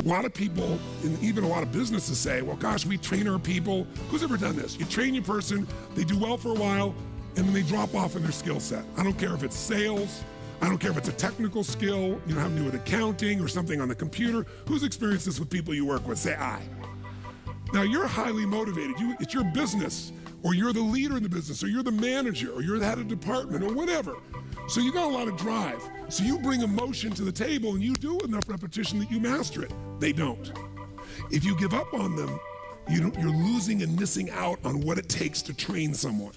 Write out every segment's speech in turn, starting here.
lot of people, and even a lot of businesses say, well, gosh, we train our people. Who's ever done this? You train your person, they do well for a while, and then they drop off in their skill set. I don't care if it's sales, I don't care if it's a technical skill, you know, having to do with accounting or something on the computer. Who's experienced this with people you work with? Say I. Now you're highly motivated. It's your business, or you're the leader in the business, or you're the manager, or you're the head of department, or whatever. So you got a lot of drive. So you bring emotion to the table and you do enough repetition that you master it. They don't. If you give up on them, you're losing and missing out on what it takes to train someone.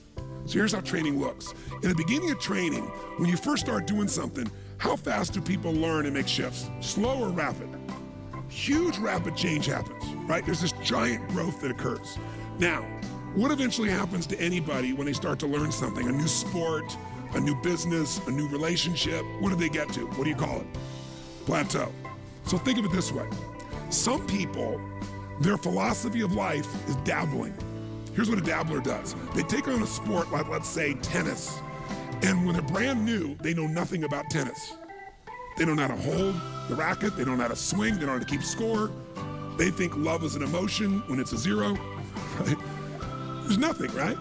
So here's how training looks. In the beginning of training, when you first start doing something, how fast do people learn and make shifts? Slow or rapid? Huge rapid change happens, right? There's this giant growth that occurs. Now, what eventually happens to anybody when they start to learn something? A new sport, a new business, a new relationship, what do they get to? What do you call it? Plateau. So think of it this way. Some people, their philosophy of life is dabbling. Here's what a dabbler does. They take on a sport like, let's say, tennis, and when they're brand new, they know nothing about tennis. They don't know how to hold the racket, they don't know how to swing, they don't know how to keep score. They think love is an emotion when it's a zero, right? There's nothing, right?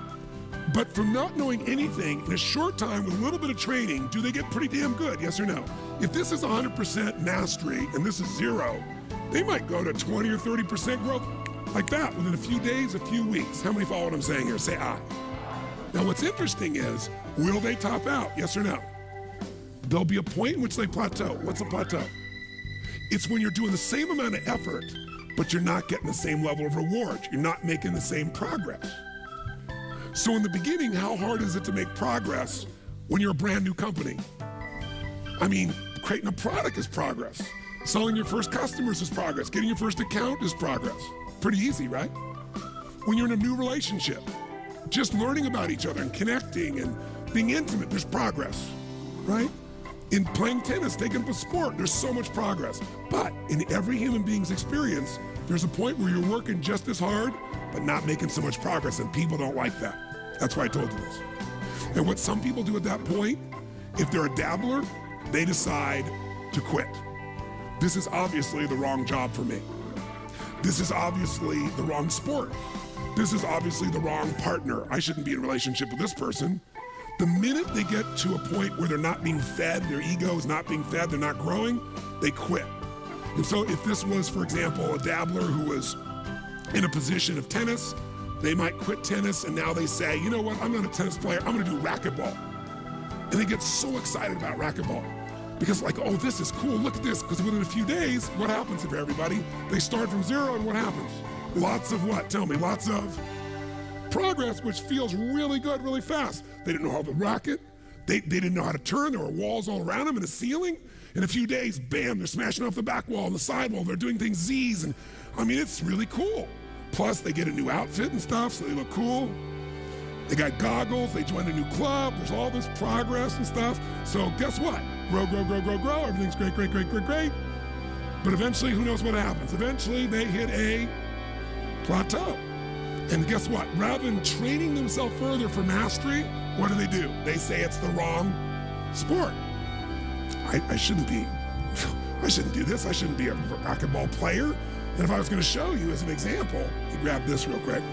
But from not knowing anything, in a short time with a little bit of training, do they get pretty damn good, yes or no? If this is 100% mastery and this is zero, they might go to 20 or 30% growth like that within a few days, a few weeks. How many follow what I'm saying here? Say I. Now what's interesting is, will they top out, yes or no? There'll be a point in which they plateau. What's a plateau? It's when you're doing the same amount of effort, but you're not getting the same level of reward. You're not making the same progress. So in the beginning, how hard is it to make progress when you're a brand new company? I mean, creating a product is progress. Selling your first customers is progress. Getting your first account is progress. Pretty easy, right? When you're in a new relationship, just learning about each other and connecting and being intimate, there's progress, right? In playing tennis, taking up a sport, there's so much progress. But in every human being's experience, there's a point where you're working just as hard, but not making so much progress, and people don't like that. That's why I told you this. And what some people do at that point, if they're a dabbler, they decide to quit. This is obviously the wrong job for me. This is obviously the wrong sport. This is obviously the wrong partner. I shouldn't be in a relationship with this person. The minute they get to a point where they're not being fed, their ego is not being fed, they're not growing, they quit. And so if this was, for example, a dabbler who was in a position of tennis, they might quit tennis and now they say, you know what, I'm not a tennis player, I'm gonna do racquetball. And they get so excited about racquetball because like, oh, this is cool, look at this, because within a few days, what happens for everybody? They start from zero and what happens? Lots of what? Tell me, lots of progress, which feels really good, really fast. They didn't know how to racket. They didn't know how to turn. There were walls all around them and a ceiling. In a few days, bam, they're smashing off the back wall and the side wall. They're doing things Z's. And I mean, it's really cool. Plus, they get a new outfit and stuff, so they look cool. They got goggles. They joined a new club. There's all this progress and stuff. So guess what? Grow, grow, grow, grow, grow. Everything's great, great, great, great, great. But eventually, who knows what happens? Eventually, they hit a plateau. And guess what? Rather than training themselves further for mastery, what do? They say it's the wrong sport. I shouldn't do this. I shouldn't be a racquetball player. And if I was going to show you as an example, you grab this real quick.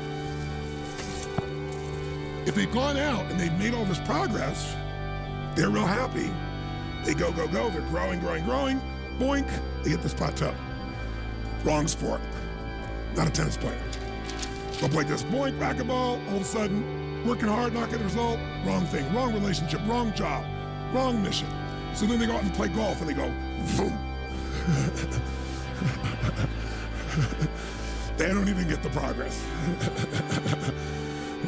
If they've gone out and they've made all this progress, they're real happy. They go, go, go. They're growing, growing, growing. Boink, they hit this plateau. Wrong sport. Not a tennis player. Go play this, boink, racquetball, all of a sudden, working hard, not getting a result, wrong thing, wrong relationship, wrong job, wrong mission. So then they go out and play golf and they go, boom. They don't even get the progress.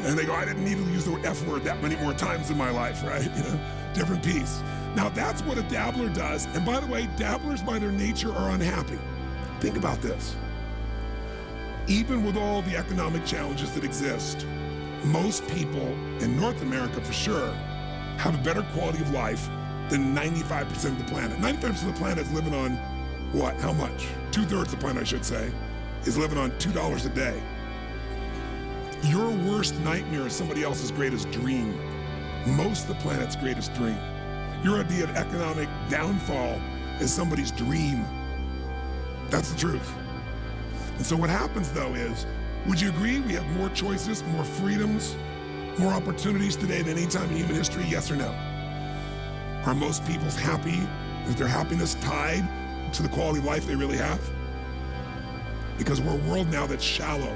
And they go, I didn't need to use the F word that many more times in my life, right? You know, different piece. Now that's what a dabbler does. And by the way, dabblers by their nature are unhappy. Think about this. Even with all the economic challenges that exist, most people in North America for sure have a better quality of life than 95% of the planet. 95% of the planet is living on what? How much? 2/3 of the planet, I should say, is living on $2 a day. Your worst nightmare is somebody else's greatest dream. Most of the planet's greatest dream. Your idea of economic downfall is somebody's dream. That's the truth. And so what happens though is, would you agree we have more choices, more freedoms, more opportunities today than any time in human history, yes or no? Are most people's happy? Is their happiness tied to the quality of life they really have? Because we're a world now that's shallow.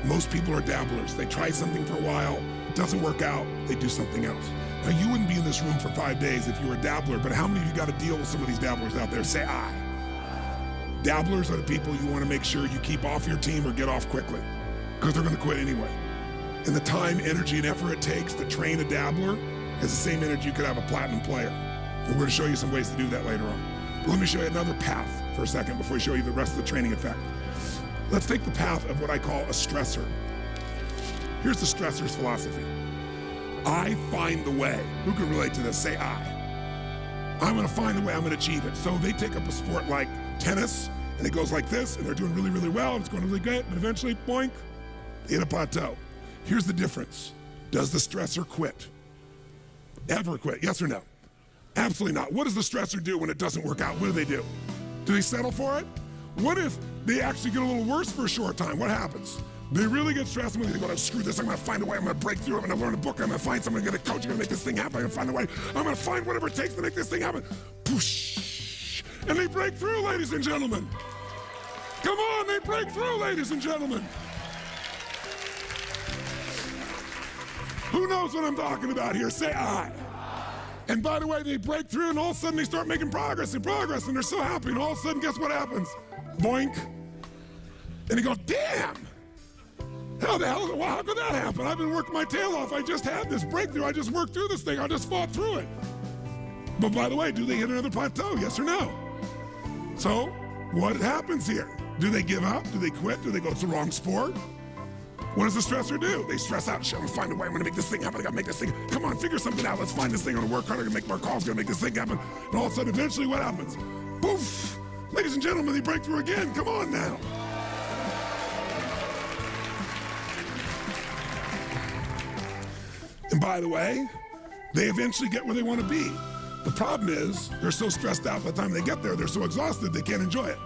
Most people are dabblers. They try something for a while, it doesn't work out, they do something else. Now you wouldn't be in this room for 5 days if you were a dabbler, but how many of you got to deal with some of these dabblers out there? Say I. Dabblers are the people you want to make sure you keep off your team or get off quickly, because they're going to quit anyway. And the time, energy, and effort it takes to train a dabbler is the same energy you could have a platinum player. And we're going to show you some ways to do that later on. But let me show you another path for a second before we show you the rest of the training effect. Let's take the path of what I call a stressor. Here's the stressor's philosophy. I find the way. Who can relate to this? Say I. I'm going to find the way, I'm going to achieve it. So they take up a sport like tennis, and it goes like this, and they're doing really, really well, and it's going really good, but eventually, boink, they hit a plateau. Here's the difference. Does the stressor quit? Ever quit? Yes or no? Absolutely not. What does the stressor do when it doesn't work out? What do they do? Do they settle for it? What if they actually get a little worse for a short time? What happens? They really get stressed and they go, screw this, I'm going to find a way, I'm going to break through, I'm going to learn a book, I'm going to find someone, I'm going to get a coach, I'm going to make this thing happen, I'm going to find a way, I'm going to find whatever it takes to make this thing happen. Poosh! And they break through, ladies and gentlemen. Come on, they break through, ladies and gentlemen. Who knows what I'm talking about here? Say I. And by the way, they break through and all of a sudden they start making progress, and they're so happy, and all of a sudden, guess what happens? Boink. And you go, damn! How the hell, well, how could that happen? I've been working my tail off. I just had this breakthrough. I just worked through this thing. I just fought through it. But by the way, do they hit another plateau? Yes or no? So, what happens here? Do they give up? Do they quit? Do they go, it's the wrong sport? What does the stressor do? They stress out, shit, I'm gonna find a way, I'm gonna make this thing happen, I gotta make this thing, come on, figure something out, let's find this thing, I'm gonna work hard, I'm gonna make more calls, I'm gonna make this thing happen. And all of a sudden, eventually, what happens? Poof! Ladies and gentlemen, they break through again, come on now. And by the way, they eventually get where they want to be. The problem is, they're so stressed out by the time they get there, they're so exhausted, they can't enjoy it.